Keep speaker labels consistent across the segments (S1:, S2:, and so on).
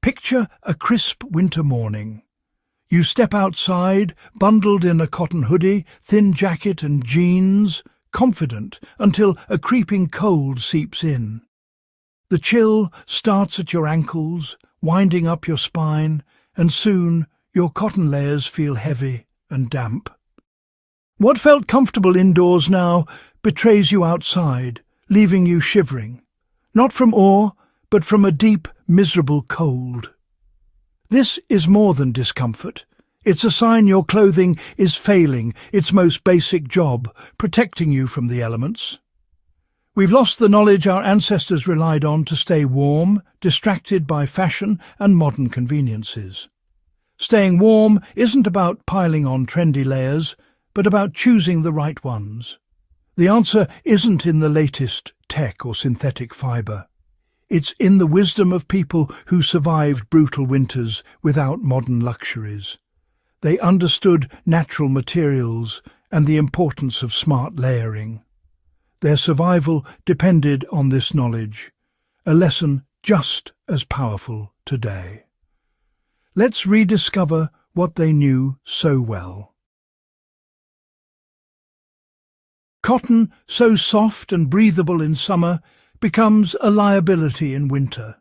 S1: Picture a crisp winter morning. You step outside, bundled in a cotton hoodie, thin jacket and jeans, confident until a creeping cold seeps in. The chill starts at your ankles, winding up your spine, and soon your cotton layers feel heavy and damp. What felt comfortable indoors now betrays you outside, leaving you shivering, not from awe, but from a deep, miserable cold. This is more than discomfort. It's a sign your clothing is failing its most basic job, protecting you from the elements. We've lost the knowledge our ancestors relied on to stay warm, distracted by fashion and modern conveniences. Staying warm isn't about piling on trendy layers, but about choosing the right ones. The answer isn't in the latest tech or synthetic fibre. It's in the wisdom of people who survived brutal winters without modern luxuries. They understood natural materials and the importance of smart layering. Their survival depended on this knowledge, a lesson just as powerful today. Let's rediscover what they knew so well. Cotton, so soft and breathable in summer, becomes a liability in winter.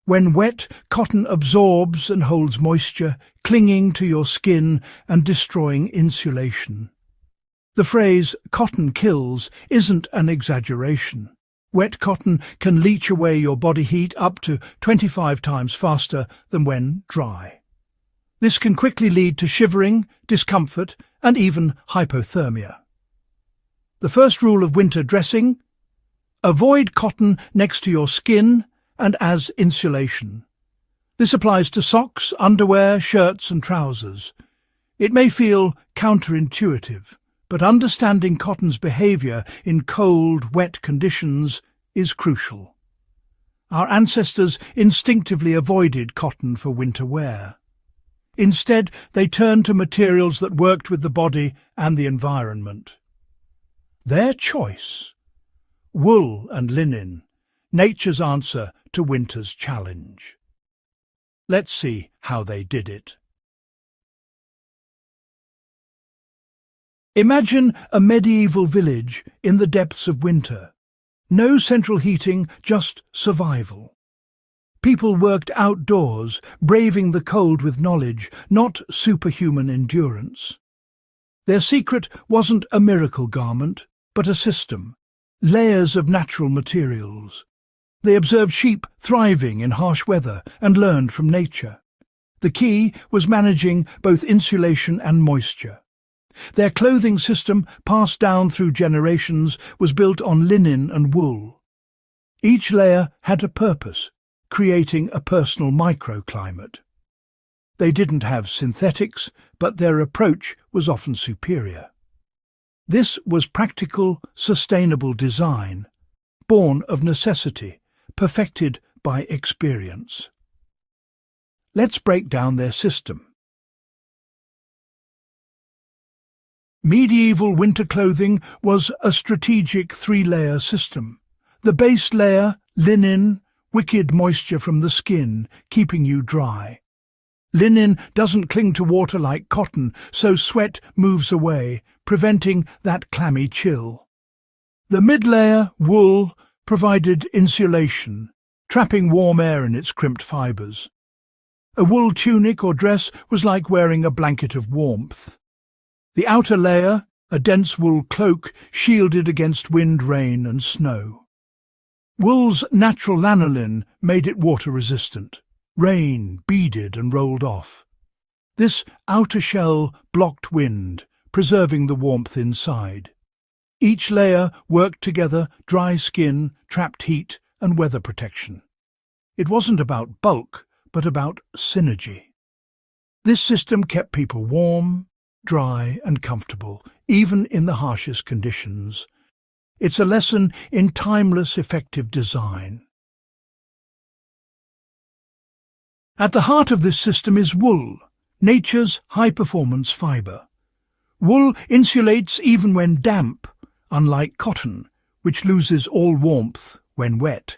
S1: When wet, cotton absorbs and holds moisture, clinging to your skin and destroying insulation. The phrase "cotton kills" isn't an exaggeration. Wet cotton can leach away your body heat up to 25 times faster than when dry. This can quickly lead to shivering, discomfort, and even hypothermia. The first rule of winter dressing: avoid cotton next to your skin and as insulation. This applies to socks, underwear, shirts and trousers. It may feel counterintuitive, but understanding cotton's behaviour in cold, wet conditions is crucial. Our ancestors instinctively avoided cotton for winter wear. Instead, they turned to materials that worked with the body and the environment. Their choice: wool and linen, nature's answer to winter's challenge. Let's see how they did it. Imagine a medieval village in the depths of winter. No central heating, just survival. People worked outdoors, braving the cold with knowledge, not superhuman endurance. Their secret wasn't a miracle garment, but a system. Layers of natural materials. They observed sheep thriving in harsh weather and learned from nature. The key was managing both insulation and moisture. Their clothing system, passed down through generations, was built on linen and wool. Each layer had a purpose, creating a personal microclimate. They didn't have synthetics, but their approach was often superior. This was practical, sustainable design, born of necessity, perfected by experience. Let's break down their system. Medieval winter clothing was a strategic three-layer system. The base layer, linen, wicked moisture from the skin, keeping you dry. Linen doesn't cling to water like cotton, so sweat moves away, preventing that clammy chill. The mid-layer, wool, provided insulation, trapping warm air in its crimped fibres. A wool tunic or dress was like wearing a blanket of warmth. The outer layer, a dense wool cloak, shielded against wind, rain and snow. Wool's natural lanolin made it water-resistant. Rain beaded and rolled off. This outer shell blocked wind, preserving the warmth inside. Each layer worked together: dry skin, trapped heat and weather protection. It wasn't about bulk, but about synergy. This system kept people warm, dry and comfortable, even in the harshest conditions. It's a lesson in timeless, effective design. At the heart of this system is wool, nature's high-performance fibre. Wool insulates even when damp, unlike cotton, which loses all warmth when wet.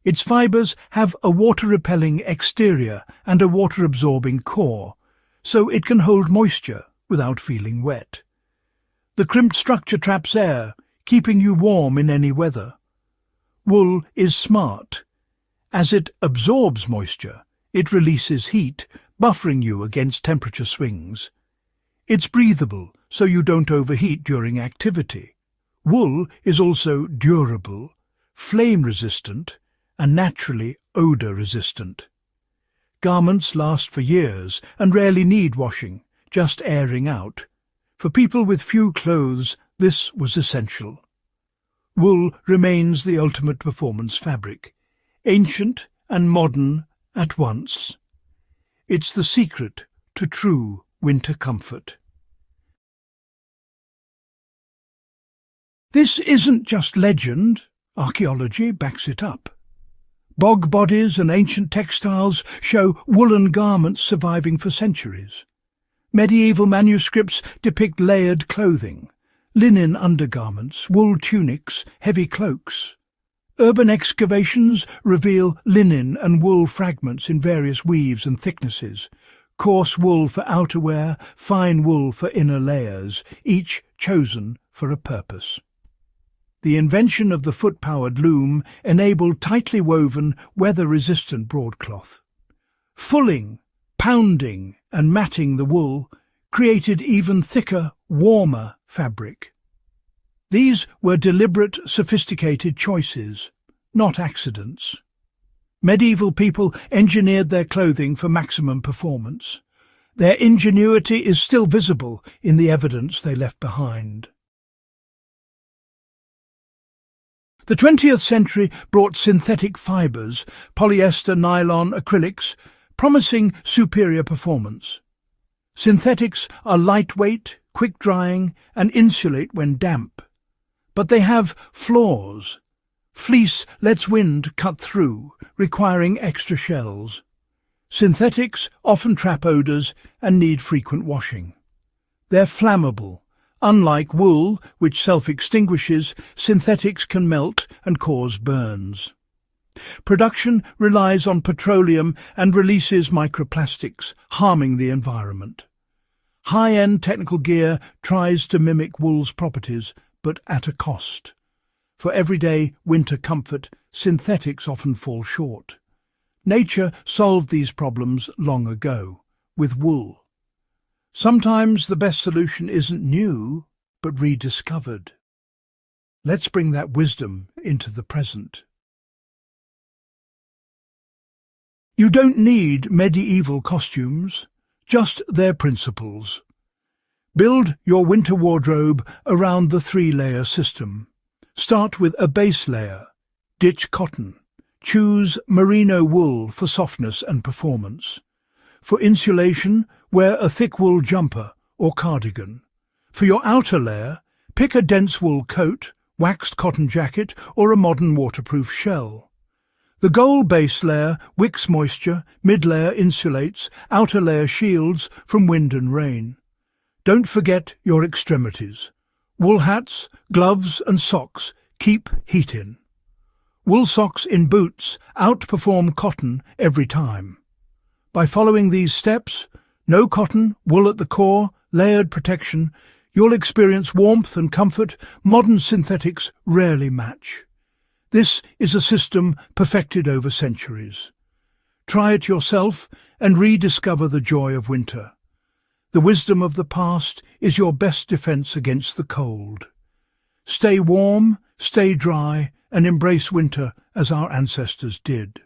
S1: Its fibres have a water-repelling exterior and a water-absorbing core, so it can hold moisture without feeling wet. The crimped structure traps air, keeping you warm in any weather. Wool is smart. As it absorbs moisture, it releases heat, buffering you against temperature swings. It's breathable, so you don't overheat during activity. Wool is also durable, flame-resistant, and naturally odour-resistant. Garments last for years and rarely need washing, just airing out. For people with few clothes, this was essential. Wool remains the ultimate performance fabric, ancient and modern at once. It's the secret to true winter comfort. This isn't just legend, archaeology backs it up. Bog bodies and ancient textiles show woolen garments surviving for centuries. Medieval manuscripts depict layered clothing, linen undergarments, wool tunics, heavy cloaks. Urban excavations reveal linen and wool fragments in various weaves and thicknesses, coarse wool for outerwear, fine wool for inner layers, each chosen for a purpose. The invention of the foot-powered loom enabled tightly woven, weather-resistant broadcloth. Fulling, pounding and matting the wool created even thicker, warmer fabric. These were deliberate, sophisticated choices, not accidents. Medieval people engineered their clothing for maximum performance. Their ingenuity is still visible in the evidence they left behind. The 20th century brought synthetic fibres, polyester, nylon, acrylics, promising superior performance. Synthetics are lightweight, quick-drying, and insulate when damp. But they have flaws. Fleece lets wind cut through, requiring extra shells. Synthetics often trap odours and need frequent washing. They're flammable. Unlike wool, which self-extinguishes, synthetics can melt and cause burns. Production relies on petroleum and releases microplastics, harming the environment. High-end technical gear tries to mimic wool's properties, but at a cost. For everyday winter comfort, synthetics often fall short. Nature solved these problems long ago, with wool. Sometimes the best solution isn't new, but rediscovered. Let's bring that wisdom into the present. You don't need medieval costumes, just their principles. Build your winter wardrobe around the 3-layer system. Start with a base layer. Ditch cotton. Choose merino wool for softness and performance. For insulation, wear a thick wool jumper or cardigan. For your outer layer, pick a dense wool coat, waxed cotton jacket, or a modern waterproof shell. The gold base layer wicks moisture, mid-layer insulates, outer layer shields from wind and rain. Don't forget your extremities. Wool hats, gloves and socks keep heat in. Wool socks in boots outperform cotton every time. By following these steps, no cotton, wool at the core, layered protection, you'll experience warmth and comfort modern synthetics rarely match. This is a system perfected over centuries. Try it yourself and rediscover the joy of winter. The wisdom of the past is your best defense against the cold. Stay warm, stay dry, and embrace winter as our ancestors did.